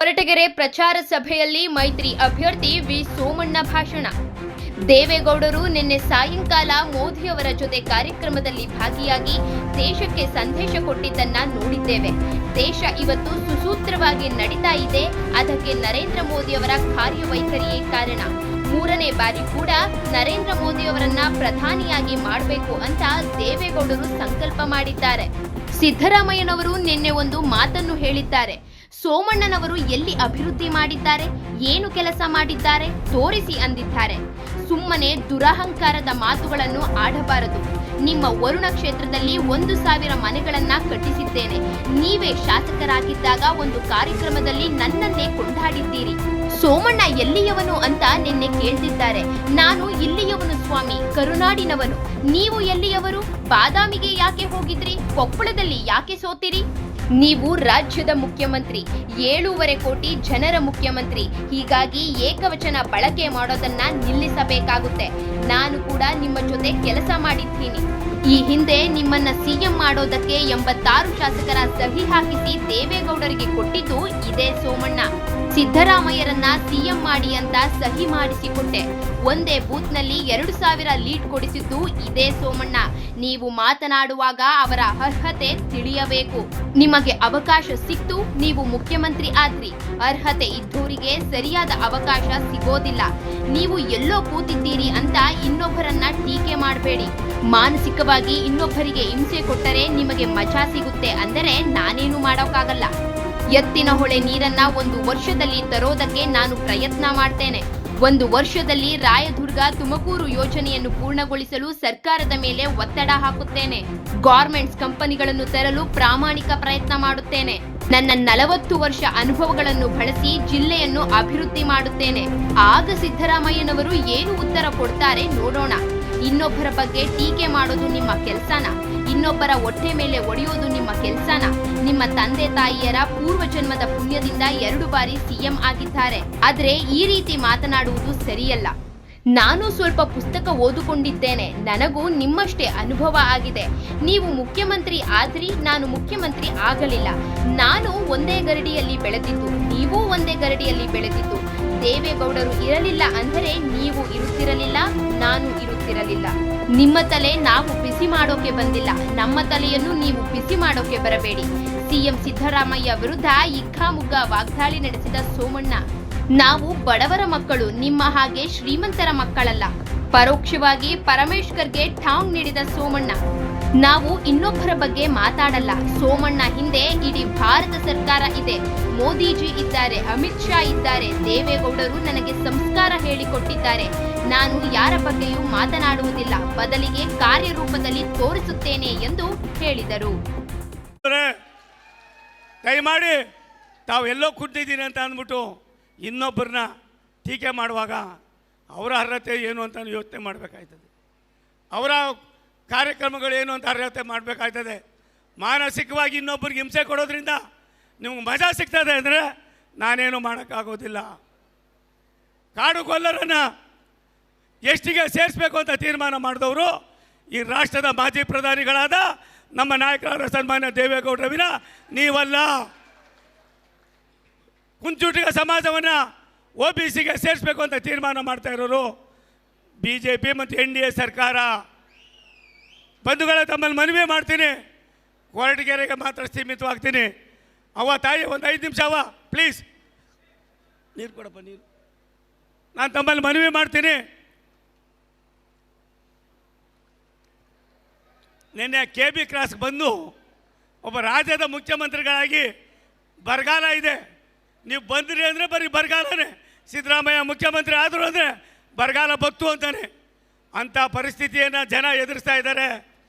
ಕೊರಟಗೆರೆ ಪ್ರಚಾರ ಸಭೆಯಲ್ಲಿ ಮೈತ್ರಿ ಅಭ್ಯರ್ಥಿ ವಿ ಸೋಮಣ್ಣ ಭಾಷಣ. ದೇವೇಗೌಡರು ನಿನ್ನೆ ಸಾಯಂಕಾಲ ಮೋದಿಯವರ ಜೊತೆ ಕಾರ್ಯಕ್ರಮದಲ್ಲಿ ಭಾಗಿಯಾಗಿ ದೇಶಕ್ಕೆ ಸಂದೇಶ ಕೊಟ್ಟಿದ್ದನ್ನ ನೋಡಿದ್ದೇವೆ. ದೇಶ ಇವತ್ತು ಸುಸೂತ್ರವಾಗಿ ನಡೀತಾ ಇದೆ. ಅದಕ್ಕೆ ನರೇಂದ್ರ ಮೋದಿಯವರ ಕಾರ್ಯವೈಖರಿಯೇ ಕಾರಣ. 3ನೇ ಬಾರಿ ಕೂಡ ನರೇಂದ್ರ ಮೋದಿಯವರನ್ನ ಪ್ರಧಾನಿಯಾಗಿ ಮಾಡಬೇಕು ಅಂತ ದೇವೇಗೌಡರು ಸಂಕಲ್ಪ ಮಾಡಿದ್ದಾರೆ. ಸಿದ್ದರಾಮಯ್ಯನವರು ನಿನ್ನೆ ಒಂದು ಮಾತನ್ನು ಹೇಳಿದ್ದಾರೆ. ಸೋಮಣ್ಣನವರು ಎಲ್ಲಿ ಅಭಿವೃದ್ಧಿ ಮಾಡಿದ್ದಾರೆ, ಏನು ಕೆಲಸ ಮಾಡಿದ್ದಾರೆ ತೋರಿಸಿ ಅಂದಿದ್ದಾರೆ. ಸುಮ್ಮನೆ ದುರಹಂಕಾರದ ಮಾತುಗಳನ್ನು ಆಡಬಾರದು. ನಿಮ್ಮ ವರುಣ ಕ್ಷೇತ್ರದಲ್ಲಿ 1,000 ಮನೆಗಳನ್ನ ಕಟ್ಟಿಸಿದ್ದೇನೆ. ನೀವೇ ಶಾಸಕರಾಗಿದ್ದಾಗ ಒಂದು ಕಾರ್ಯಕ್ರಮದಲ್ಲಿ ನನ್ನನ್ನೇ ಕೊಂಡಾಡಿದ್ದೀರಿ. ಸೋಮಣ್ಣ ಎಲ್ಲಿಯವನು ಅಂತ ನಿನ್ನೆ ಕೇಳ್ತಿದ್ದಾರೆ. ನಾನು ಇಲ್ಲಿಯವನು ಸ್ವಾಮಿ, ಕರುನಾಡಿನವನು. ನೀವು ಎಲ್ಲಿಯವರು? ಬಾದಾಮಿಗೆ ಯಾಕೆ ಹೋಗಿದ್ರಿ? ಕೊಪ್ಪಳದಲ್ಲಿ ಯಾಕೆ ಸೋತಿರಿ? ನೀವು ರಾಜ್ಯದ ಮುಖ್ಯಮಂತ್ರಿ, 7.5 ಕೋಟಿ ಜನರ ಮುಖ್ಯಮಂತ್ರಿ. ಹೀಗಾಗಿ ಏಕವಚನ ಬಳಕೆ ಮಾಡೋದನ್ನ ನಿಲ್ಲಿಸಬೇಕಾಗುತ್ತೆ. ನಾನು ಕೂಡ ನಿಮ್ಮ ಜೊತೆ ಕೆಲಸ ಮಾಡಿದ್ದೀನಿ. ಈ ಹಿಂದೆ ನಿಮ್ಮನ್ನ ಸಿಎಂ ಮಾಡೋದಕ್ಕೆ 86 ಶಾಸಕರ ಸಹಿ ಹಾಕಿಸಿ ದೇವೇಗೌಡರಿಗೆ ಕೊಟ್ಟಿದ್ದು ಇದೇ ಸೋಮಣ್ಣ. ಸಿದ್ದರಾಮಯ್ಯರನ್ನ ಸಿಎಂ ಮಾಡಿ ಅಂತ ಸಹಿ ಮಾಡಿಸಿಕೊಟ್ಟೆ. ಒಂದೇ ಬೂತ್ನಲ್ಲಿ 2,000 ಲೀಡ್ ಕೊಡಿಸಿದ್ದು ಇದೇ ಸೋಮಣ್ಣ. ನೀವು ಮಾತನಾಡುವಾಗ ಅವರ ಅರ್ಹತೆ ತಿಳಿಯಬೇಕು. ನಿಮಗೆ ಅವಕಾಶ ಸಿಕ್ತು, ನೀವು ಮುಖ್ಯಮಂತ್ರಿ ಆದ್ರಿ. ಅರ್ಹತೆ ಇದ್ದವರಿಗೆ ಸರಿಯಾದ ಅವಕಾಶ ಸಿಗೋದಿಲ್ಲ. ನೀವು ಎಲ್ಲೋ ಕೂತಿದ್ದೀರಿ ಅಂತ ಇನ್ನೊಬ್ಬರನ್ನ ಟೀಕೆ ಮಾಡಬೇಡಿ. ಮಾನಸಿಕವಾಗಿ ಇನ್ನೊಬ್ಬರಿಗೆ ಹಿಂಸೆ ಕೊಟ್ಟರೆ ನಿಮಗೆ ಮಜಾ ಸಿಗುತ್ತೆ ಅಂದರೆ ನಾನೇನು ಮಾಡೋಕ್ಕಾಗಲ್ಲ. ಎತ್ತಿನ ಹೊಳೆ ನೀರನ್ನ 1 ವರ್ಷದಲ್ಲಿ ತರೋದಕ್ಕೆ ನಾನು ಪ್ರಯತ್ನ ಮಾಡ್ತೇನೆ. 1 ವರ್ಷದಲ್ಲಿ ರಾಯದುರ್ಗ ತುಮಕೂರು ಯೋಜನೆಯನ್ನು ಪೂರ್ಣಗೊಳಿಸಲು ಸರ್ಕಾರದ ಮೇಲೆ ಒತ್ತಡ ಹಾಕುತ್ತೇನೆ. ಗಾರ್ಮೆಂಟ್ಸ್ ಕಂಪನಿಗಳನ್ನು ತರಲು ಪ್ರಾಮಾಣಿಕ ಪ್ರಯತ್ನ ಮಾಡುತ್ತೇನೆ. ನನ್ನ 40 ವರ್ಷ ಅನುಭವಗಳನ್ನು ಬಳಸಿ ಜಿಲ್ಲೆಯನ್ನು ಅಭಿವೃದ್ಧಿ ಮಾಡುತ್ತೇನೆ. ಆಗ ಸಿದ್ದರಾಮಯ್ಯನವರು ಏನು ಉತ್ತರ ಕೊಡ್ತಾರೆ ನೋಡೋಣ. ಇನ್ನೊಬ್ಬರ ಬಗ್ಗೆ ಟೀಕೆ ಮಾಡೋದು ನಿಮ್ಮ ಕೆಲಸನ? ಇನ್ನೊಬ್ಬರ ಹೊಟ್ಟೆ ಮೇಲೆ ಒಡೆಯೋದು ನಿಮ್ಮ ಕೆಲಸನ? ನಿಮ್ಮ ತಂದೆ ತಾಯಿಯರ ಪೂರ್ವ ಜನ್ಮದ ಪುಣ್ಯದಿಂದ 2 ಬಾರಿ ಸಿಎಂ ಆಗಿದ್ದಾರೆ. ಆದ್ರೆ ಈ ರೀತಿ ಮಾತನಾಡುವುದು ಸರಿಯಲ್ಲ. ನಾನು ಸ್ವಲ್ಪ ಪುಸ್ತಕ ಓದಿಕೊಂಡಿದ್ದೇನೆ. ನನಗೂ ನಿಮ್ಮಷ್ಟೇ ಅನುಭವ ಆಗಿದೆ. ನೀವು ಮುಖ್ಯಮಂತ್ರಿ ಆದ್ರಿ, ನಾನು ಮುಖ್ಯಮಂತ್ರಿ ಆಗಲಿಲ್ಲ. ನಾನು ಒಂದೇ ಗರಡಿಯಲ್ಲಿ ಬೆಳೆದಿದ್ದು, ನೀವು ಒಂದೇ ಗರಡಿಯಲ್ಲಿ ಬೆಳೆದಿದ್ದು. ದೇವೇಗೌಡರು ಇರಲಿಲ್ಲ ಅಂದರೆ ನೀವು ಇರುತ್ತಿರಲಿಲ್ಲ, ನಾನು ಇರುತ್ತಿರಲಿಲ್ಲ. ನಿಮ್ಮ ತಲೆ ನಾವು ಬಿಸಿ ಮಾಡೋಕೆ ಬಂದಿಲ್ಲ. ನಮ್ಮ ತಲೆಯನ್ನು ನೀವು ಬಿಸಿ ಮಾಡೋಕೆ ಬರಬೇಡಿ. ಸಿಎಂ ಸಿದ್ದರಾಮಯ್ಯ ವಿರುದ್ಧ ಇಕ್ಕಾಮುಗ್ಗಾ ವಾಗ್ದಾಳಿ ನಡೆಸಿದ ಸೋಮಣ್ಣ, ನಾವು ಬಡವರ ಮಕ್ಕಳು, ನಿಮ್ಮ ಹಾಗೆ ಶ್ರೀಮಂತರ ಮಕ್ಕಳಲ್ಲ. ಪರೋಕ್ಷವಾಗಿ ಪರಮೇಶ್ವರ್ಗೆ ಟಾಂಗ್ ನೀಡಿದ ಸೋಮಣ್ಣ, ನಾವು ಇನ್ನೊಬ್ಬರ ಬಗ್ಗೆ ಮಾತಾಡಲ್ಲ. ಸೋಮಣ್ಣ ಹಿಂದೆ ಇಡೀ ಭಾರತ ಸರ್ಕಾರ ಇದೆ. ಮೋದಿಜಿ ಇದ್ದಾರೆ, ಅಮಿತ್ ಶಾ ಇದ್ದಾರೆ. ದೇವೇಗೌಡರು ನನಗೆ ಸಂಸ್ಕಾರ ಹೇಳಿಕೊಟ್ಟಿದ್ದಾರೆ. ನಾನು ಯಾರ ಬಗ್ಗೆಯೂ ಮಾತನಾಡುವುದಿಲ್ಲ, ಬದಲಿಗೆ ಕಾರ್ಯರೂಪದಲ್ಲಿ ತೋರಿಸುತ್ತೇನೆ ಎಂದು ಹೇಳಿದರು. ದಯಮಾಡಿ ತಾವು ಎಲ್ಲೋ ಕೂತಿದ್ದೀನಿ ಅಂತ ಅಂದ್ಬಿಟ್ಟು ಇನ್ನೊಬ್ಬರನ್ನ ಟೀಕೆ ಮಾಡುವಾಗ ಅವರ ಅರ್ಹತೆ ಏನು ಅಂತ ಯೋಚನೆ ಮಾಡಬೇಕಾಯ್ತದೆ. ಅವರ ಕಾರ್ಯಕ್ರಮಗಳು ಏನು ಅಂತ ಅರ್ಹತೆ ಮಾಡಬೇಕಾಯ್ತದೆ. ಮಾನಸಿಕವಾಗಿ ಇನ್ನೊಬ್ಬರಿಗೆ ಹಿಂಸೆ ಕೊಡೋದ್ರಿಂದ ನಿಮ್ಗೆ ಮಜಾ ಸಿಗ್ತದೆ ಅಂದರೆ ನಾನೇನು ಮಾಡೋಕ್ಕಾಗೋದಿಲ್ಲ. ಕಾಡು ಗೊಲ್ಲರನ್ನು ಎಷ್ಟಿಗೆ ಸೇರಿಸಬೇಕು ಅಂತ ತೀರ್ಮಾನ ಮಾಡಿದವರು ಈ ರಾಷ್ಟ್ರದ ಮಾಜಿ ಪ್ರಧಾನಿಗಳಾದ ನಮ್ಮ ನಾಯಕರಾದ ಸನ್ಮಾನ್ಯ ದೇವೇಗೌಡರ ವಿನ ನೀವಲ್ಲ. ಕುಂಚುಟಿಗ ಸಮಾಜವನ್ನು OBCಗೆ ಸೇರಿಸಬೇಕು ಅಂತ ತೀರ್ಮಾನ ಮಾಡ್ತಾ ಇರೋರು BJP ಮತ್ತು NDA ಸರ್ಕಾರ. ಬಂಧುಗಳ ತಮ್ಮಲ್ಲಿ ಮನವಿ ಮಾಡ್ತೀನಿ, ಕೊರಟಗೆರೆಗೆ ಮಾತ್ರ ಸೀಮಿತವಾಗ್ತೀನಿ. ತಾಯಿ ಒಂದು 5 ನಿಮಿಷ ಪ್ಲೀಸ್ ನೀರು ಕೊಡಪ್ಪ, ನೀರು. ನಾನು ತಮ್ಮಲ್ಲಿ ಮನವಿ ಮಾಡ್ತೀನಿ. ನಿನ್ನೆ KB ಕ್ರಾಸ್ಗೆ ಬಂದು ಒಬ್ಬ ರಾಜ್ಯದ ಮುಖ್ಯಮಂತ್ರಿಗಳಾಗಿ ಬರಗಾಲ ಇದೆ, ನೀವು ಬಂದ್ರಿ ಅಂದರೆ ಬರೀ ಬರಗಾಲನೇ. ಸಿದ್ದರಾಮಯ್ಯ ಮುಖ್ಯಮಂತ್ರಿ ಆದರು ಅಂದರೆ ಬರಗಾಲ ಬತ್ತು ಅಂತಾನೆ. ಅಂಥ ಪರಿಸ್ಥಿತಿಯನ್ನು ಜನ ಎದುರಿಸ್ತಾ ಇದ್ದಾರೆ.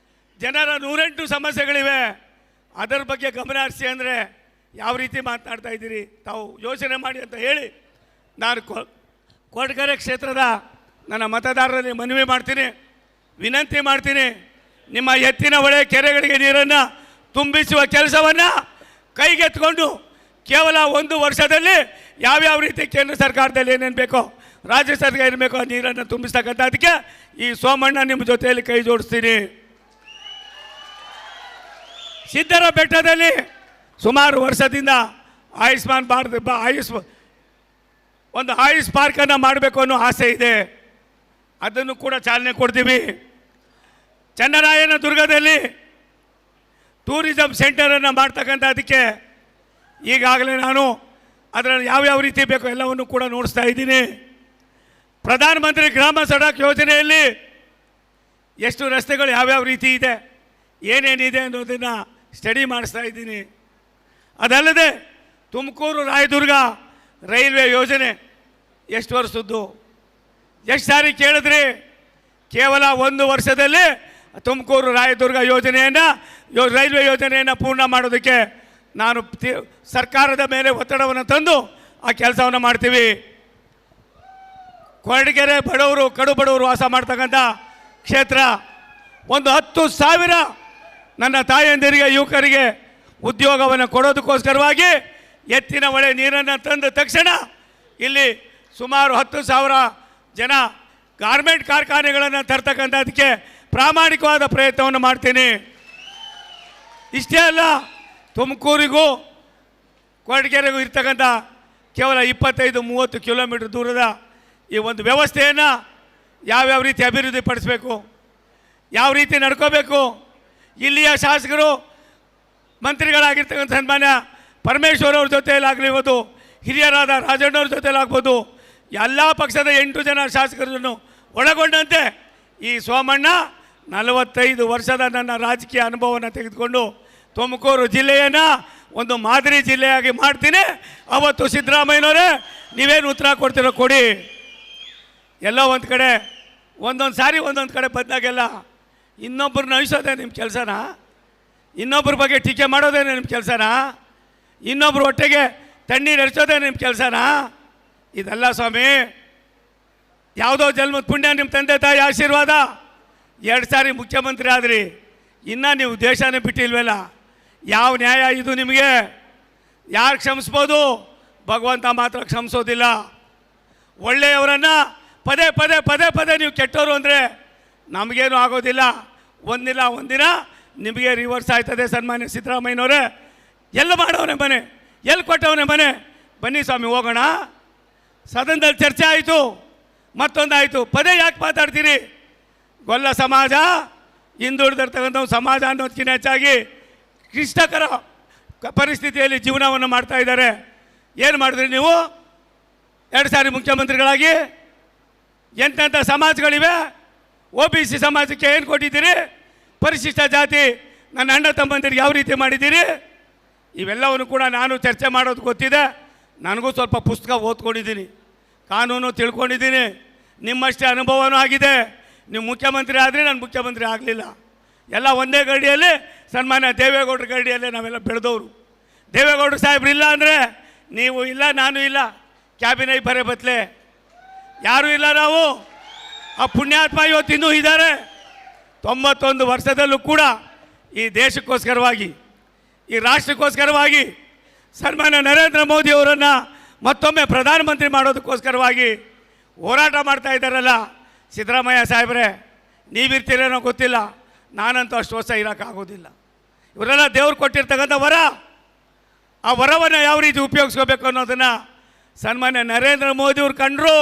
ಜನರ 108 ಸಮಸ್ಯೆಗಳಿವೆ. ಅದರ ಬಗ್ಗೆ ಗಮನ ಹರಿಸಿ ಅಂದರೆ ಯಾವ ರೀತಿ ಮಾತನಾಡ್ತಾ ಇದ್ದೀರಿ, ತಾವು ಯೋಚನೆ ಮಾಡಿ ಅಂತ ಹೇಳಿ ನಾನು ಕೊರಟಗೆರೆ ಕ್ಷೇತ್ರದ ನನ್ನ ಮತದಾರರಲ್ಲಿ ಮನವಿ ಮಾಡ್ತೀನಿ, ವಿನಂತಿ ಮಾಡ್ತೀನಿ. ನಿಮ್ಮ ಎತ್ತಿನ ಹೊಳೆ ಕೆರೆಗಳಿಗೆ ನೀರನ್ನು ತುಂಬಿಸುವ ಕೆಲಸವನ್ನು ಕೈಗೆತ್ತಿಕೊಂಡು ಕೇವಲ 1 ವರ್ಷದಲ್ಲಿ ಯಾವ್ಯಾವ ರೀತಿ ಕೇಂದ್ರ ಸರ್ಕಾರದಲ್ಲಿ ಏನೇನು ಬೇಕೋ, ರಾಜ್ಯ ಸರ್ಕಾರ ಏನು ಬೇಕೋ ನೀರನ್ನು ತುಂಬಿಸ್ತಕ್ಕಂಥದ್ದಕ್ಕೆ ಈ ಸೋಮಣ್ಣ ನಿಮ್ಮ ಜೊತೆಯಲ್ಲಿ ಕೈ ಜೋಡಿಸ್ತೀನಿ. ಸಿದ್ದರ ಬೆಟ್ಟದಲ್ಲಿ ಸುಮಾರು ವರ್ಷದಿಂದ ಆಯುಷ್ಮಾನ್ ಭಾರತ್ ಒಂದು ಆಯುಷ್ ಪಾರ್ಕನ್ನು ಮಾಡಬೇಕು ಅನ್ನೋ ಆಸೆ ಇದೆ. ಅದನ್ನು ಕೂಡ ಚಾಲನೆ ಕೊಡ್ತೀವಿ. ಚನ್ನರಾಯನ ದುರ್ಗದಲ್ಲಿ ಟೂರಿಸಂ ಸೆಂಟರನ್ನು ಮಾಡ್ತಕ್ಕಂಥ ಅದಕ್ಕೆ ಈಗಾಗಲೇ ನಾನು ಅದರಲ್ಲಿ ಯಾವ್ಯಾವ ರೀತಿ ಬೇಕೋ ಎಲ್ಲವನ್ನು ಕೂಡ ನೋಡಿಸ್ತಾ ಇದ್ದೀನಿ. ಪ್ರಧಾನಮಂತ್ರಿ ಗ್ರಾಮ ಸಡಕ್ ಯೋಜನೆಯಲ್ಲಿ ಎಷ್ಟು ರಸ್ತೆಗಳು ಯಾವ್ಯಾವ ರೀತಿ ಇದೆ, ಏನೇನಿದೆ ಅನ್ನೋದನ್ನು ಸ್ಟಡಿ ಮಾಡಿಸ್ತಾ ಇದ್ದೀನಿ. ಅದಲ್ಲದೆ ತುಮಕೂರು ರಾಯದುರ್ಗ ರೈಲ್ವೆ ಯೋಜನೆ ಎಷ್ಟು ವರ್ಷದ್ದು, ಎಷ್ಟು ಸಾರಿ ಕೇಳಿದ್ರಿ? ಕೇವಲ 1 ವರ್ಷದಲ್ಲಿ ತುಮಕೂರು ರಾಯದುರ್ಗ ರೈಲ್ವೆ ಯೋಜನೆಯನ್ನು ಪೂರ್ಣ ಮಾಡೋದಕ್ಕೆ ನಾನು ಸರ್ಕಾರದ ಮೇಲೆ ಒತ್ತಡವನ್ನು ತಂದು ಆ ಕೆಲಸವನ್ನು ಮಾಡ್ತೀವಿ. ಕೊರಟಗೆರೆ ಕಡು ಬಡವರು ವಾಸ ಮಾಡ್ತಕ್ಕಂಥ ಕ್ಷೇತ್ರ. ಒಂದು 10,000 ನನ್ನ ತಾಯಂದಿರಿಗೆ ಯುವಕರಿಗೆ ಉದ್ಯೋಗವನ್ನು ಕೊಡೋದಕ್ಕೋಸ್ಕರವಾಗಿ ಎತ್ತಿನ ಹೊಳೆ ನೀರನ್ನು ತಂದ ತಕ್ಷಣ ಇಲ್ಲಿ ಸುಮಾರು 10,000 ಜನ ಗಾರ್ಮೆಂಟ್ ಕಾರ್ಖಾನೆಗಳನ್ನು ತರ್ತಕ್ಕಂಥದಕ್ಕೆ ಪ್ರಾಮಾಣಿಕವಾದ ಪ್ರಯತ್ನವನ್ನು ಮಾಡ್ತೀನಿ. ಇಷ್ಟೇ ಅಲ್ಲ, ತುಮಕೂರಿಗೂ ಕೊರಟಗೆರೆಗೂ ಇರ್ತಕ್ಕಂಥ ಕೇವಲ 25-30 ಕಿಲೋಮೀಟರ್ ದೂರದ ಈ ಒಂದು ವ್ಯವಸ್ಥೆಯನ್ನು ಯಾವ್ಯಾವ ರೀತಿ ಅಭಿವೃದ್ಧಿ ಪಡಿಸಬೇಕು, ಯಾವ ರೀತಿ ನಡ್ಕೋಬೇಕು, ಇಲ್ಲಿಯ ಶಾಸಕರು ಮಂತ್ರಿಗಳಾಗಿರ್ತಕ್ಕಂಥ ಸನ್ಮಾನ್ಯ ಪರಮೇಶ್ವರ್ ಅವ್ರ ಜೊತೆಯಲ್ಲಾಗಲಿರ್ಬೋದು, ಹಿರಿಯರಾದ ರಾಜಣ್ಣವ್ರ ಜೊತೆಯಲ್ಲಾಗ್ಬೋದು, ಎಲ್ಲ ಪಕ್ಷದ 8 ಜನ ಶಾಸಕರನ್ನು ಒಳಗೊಂಡಂತೆ ಈ ಸೋಮಣ್ಣ 45 ವರ್ಷದ ನನ್ನ ರಾಜಕೀಯ ಅನುಭವವನ್ನು ತೆಗೆದುಕೊಂಡು ತುಮಕೂರು ಜಿಲ್ಲೆಯನ್ನು ಒಂದು ಮಾದರಿ ಜಿಲ್ಲೆಯಾಗಿ ಮಾಡ್ತೀನಿ. ಅವತ್ತು ಸಿದ್ದರಾಮಯ್ಯನವರೇ ನೀವೇನು ಉತ್ತರ ಕೊಡ್ತೀರೋ ಕೊಡಿ. ಎಲ್ಲೋ ಒಂದು ಕಡೆ ಒಂದೊಂದು ಕಡೆ ಬಂದಾಗೆಲ್ಲ ಇನ್ನೊಬ್ಬರನ್ನ ಅನಿಸೋದೇ ನಿಮ್ಮ ಕೆಲಸನ, ಇನ್ನೊಬ್ಬರ ಬಗ್ಗೆ ಟೀಕೆ ಮಾಡೋದೇ ನಿಮ್ಮ ಕೆಲಸನ, ಇನ್ನೊಬ್ಬರು ಹೊಟ್ಟೆಗೆ ತಣ್ಣೀರು ಎರಚೋದೇ ನಿಮ್ಮ ಕೆಲಸನ? ಇದಲ್ಲ ಸ್ವಾಮಿ. ಯಾವುದೋ ಜನ್ಮದ ಪುಣ್ಯ, ನಿಮ್ಮ ತಂದೆ ತಾಯಿ ಆಶೀರ್ವಾದ, 2 ಸಾರಿ ಮುಖ್ಯಮಂತ್ರಿ ಆದ್ರಿ, ಇನ್ನೂ ನೀವು ದೇಶನೇ ಬಿಟ್ಟಿಲ್ವಲ್ಲ. ಯಾವ ನ್ಯಾಯ ಇದು ನಿಮಗೆ? ಯಾರು ಕ್ಷಮಿಸ್ಬೋದು? ಭಗವಂತ ಮಾತ್ರ ಕ್ಷಮಿಸೋದಿಲ್ಲ. ಒಳ್ಳೆಯವರನ್ನು ಪದೇ ನೀವು ಕೆಟ್ಟವರು ಅಂದರೆ ನಮಗೇನು ಆಗೋದಿಲ್ಲ. ಒಂದಿನ ನಿಮಗೆ ರಿವರ್ಸ್ ಆಯ್ತದೆ. ಸನ್ಮಾನ್ಯ ಸಿದ್ದರಾಮಯ್ಯನವರೇ, ಎಲ್ಲಿ ಮಾಡವನೇ ಮನೆ, ಎಲ್ಲಿ ಕೊಟ್ಟವನೇ ಮನೆ? ಬನ್ನಿ ಸ್ವಾಮಿ ಹೋಗೋಣ. ಸದನದಲ್ಲಿ ಚರ್ಚೆ ಆಯಿತು, ಮತ್ತೊಂದಾಯಿತು. ಪದೇ ಯಾಕೆ ಮಾತಾಡ್ತೀರಿ? ಗೊಲ್ಲ ಸಮಾಜ, ಹಿಂದುಳಿದಿರ್ತಕ್ಕಂಥ ಸಮಾಜ ಅನ್ನೋದಕ್ಕಿಂತ ಹೆಚ್ಚಾಗಿ ಕ್ಲಿಷ್ಟಕರ ಪರಿಸ್ಥಿತಿಯಲ್ಲಿ ಜೀವನವನ್ನು ಮಾಡ್ತಾ ಇದ್ದಾರೆ. ಏನು ಮಾಡಿದ್ರಿ ನೀವು 2 ಸಾರಿ ಮುಖ್ಯಮಂತ್ರಿಗಳಾಗಿ? ಎಂತೆಂಥ ಸಮಾಜಗಳಿವೆ? OBC ಸಮಾಜಕ್ಕೆ ಏನು ಕೊಟ್ಟಿದ್ದೀರಿ? ಪರಿಶಿಷ್ಟ ಜಾತಿ ನನ್ನ ಅಣ್ಣ ತಮ್ಮಂದಿರಿಗೆ ಯಾವ ರೀತಿ ಮಾಡಿದ್ದೀರಿ? ಇವೆಲ್ಲವನ್ನು ಕೂಡ ನಾನು ಚರ್ಚೆ ಮಾಡೋದು ಗೊತ್ತಿದೆ. ನನಗೂ ಸ್ವಲ್ಪ ಪುಸ್ತಕ ಓದ್ಕೊಂಡಿದ್ದೀನಿ, ಕಾನೂನು ತಿಳ್ಕೊಂಡಿದ್ದೀನಿ. ನಿಮ್ಮಷ್ಟೇ ಅನುಭವನೂ ಆಗಿದೆ. ನೀವು ಮುಖ್ಯಮಂತ್ರಿ ಆದರೆ ನಾನು ಮುಖ್ಯಮಂತ್ರಿ ಆಗಲಿಲ್ಲ. ಎಲ್ಲ ಒಂದೇ ಗಡಿಯಲ್ಲಿ, ಸನ್ಮಾನ್ಯ ದೇವೇಗೌಡರ ಗಡಿಯಲ್ಲೇ ನಾವೆಲ್ಲ ಬೆಳೆದವರು. ದೇವೇಗೌಡರು ಸಾಹೇಬ್ರು ಇಲ್ಲ ಅಂದರೆ ನೀವು ಇಲ್ಲ, ನಾನು ಇಲ್ಲ, ಕ್ಯಾಬಿನೈ ಬರೇ ಬತ್ಲೆ ಯಾರೂ ಇಲ್ಲ. ನಾವು ಆ ಪುಣ್ಯಾತ್ಮ ಇವತ್ತು ಇನ್ನೂ ಇದ್ದಾರೆ. 91 ವರ್ಷದಲ್ಲೂ ಕೂಡ ಈ ದೇಶಕ್ಕೋಸ್ಕರವಾಗಿ, ಈ ರಾಷ್ಟ್ರಕ್ಕೋಸ್ಕರವಾಗಿ ಸನ್ಮಾನ್ಯ ನರೇಂದ್ರ ಮೋದಿ ಅವರನ್ನು ಮತ್ತೊಮ್ಮೆ ಪ್ರಧಾನಮಂತ್ರಿ ಮಾಡೋದಕ್ಕೋಸ್ಕರವಾಗಿ ಹೋರಾಟ ಮಾಡ್ತಾ ಇದ್ದಾರಲ್ಲ ಸಿದ್ದರಾಮಯ್ಯ ಸಾಹೇಬ್ರೆ, ನೀವಿರ್ತೀರೇನೋ ಗೊತ್ತಿಲ್ಲ, ನಾನಂತೂ ಅಷ್ಟು ವರ್ಷ ಇರೋಕ್ಕಾಗೋದಿಲ್ಲ. ಇವರೆಲ್ಲ ದೇವ್ರು ಕೊಟ್ಟಿರ್ತಕ್ಕಂಥ ವರ. ಆ ವರವನ್ನು ಯಾವ ರೀತಿ ಉಪಯೋಗಿಸ್ಕೋಬೇಕು ಅನ್ನೋದನ್ನು ಸನ್ಮಾನ್ಯ ನರೇಂದ್ರ ಮೋದಿಯವ್ರು ಕಂಡರು.